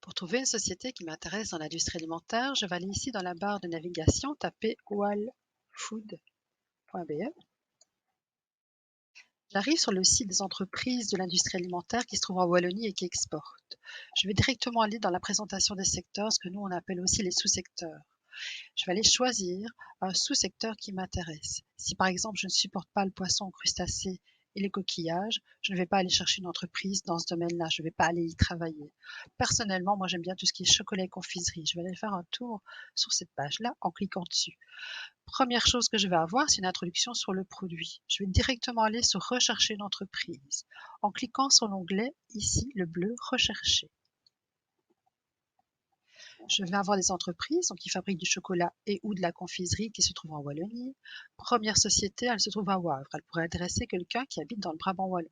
Pour trouver une société qui m'intéresse dans l'industrie alimentaire, je vais aller ici dans la barre de navigation, taper walfood.be. J'arrive sur le site des entreprises de l'industrie alimentaire qui se trouvent en Wallonie et qui exportent. Je vais directement aller dans la présentation des secteurs, ce que nous on appelle aussi les sous-secteurs. Je vais aller choisir un sous-secteur qui m'intéresse. Si par exemple je ne supporte pas le poisson ou crustacés et les coquillages, je ne vais pas aller chercher une entreprise dans ce domaine-là, je ne vais pas aller y travailler. Personnellement, moi j'aime bien tout ce qui est chocolat et confiserie. Je vais aller faire un tour sur cette page-là en cliquant dessus. Première chose que je vais avoir, c'est une introduction sur le produit. Je vais directement aller sur rechercher une entreprise en cliquant sur l'onglet ici, le bleu, rechercher. Je vais avoir des entreprises donc, qui fabriquent du chocolat et ou de la confiserie qui se trouvent en Wallonie. Première société, elle se trouve à Wavre. Elle pourrait intéresser quelqu'un qui habite dans le Brabant wallon.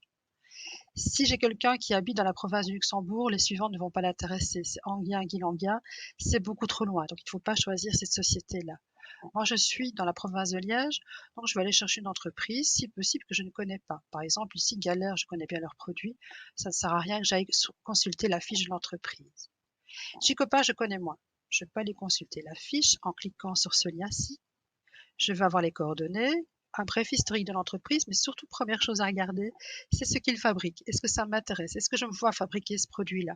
Si j'ai quelqu'un qui habite dans la province du Luxembourg, les suivants ne vont pas l'intéresser. C'est Anguien, Guilanguin, c'est beaucoup trop loin. Donc, il ne faut pas choisir cette société-là. Moi, je suis dans la province de Liège, donc je vais aller chercher une entreprise, si possible, que je ne connais pas. Par exemple, ici, Galère, je connais bien leurs produits. Ça ne sert à rien que j'aille consulter la fiche de l'entreprise. Chicopa, je connais moins. Je peux aller consulter la fiche en cliquant sur ce lien-ci. Je vais avoir les coordonnées, un bref historique de l'entreprise, mais surtout, première chose à regarder, c'est ce qu'ils fabriquent. Est-ce que ça m'intéresse? Est-ce que je me vois fabriquer ce produit-là?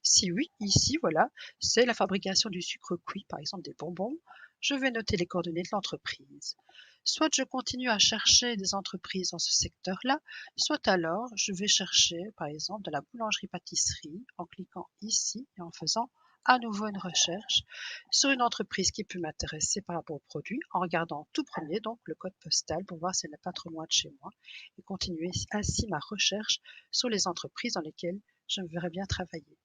Si oui, ici, voilà, c'est la fabrication du sucre cuit, par exemple des bonbons. Je vais noter les coordonnées de l'entreprise. Soit je continue à chercher des entreprises dans ce secteur-là, soit alors je vais chercher, par exemple, de la boulangerie-pâtisserie en cliquant ici et en faisant à nouveau une recherche sur une entreprise qui peut m'intéresser par rapport au produit en regardant tout premier donc le code postal pour voir si elle n'est pas trop loin de chez moi et continuer ainsi ma recherche sur les entreprises dans lesquelles je me verrais bien travailler.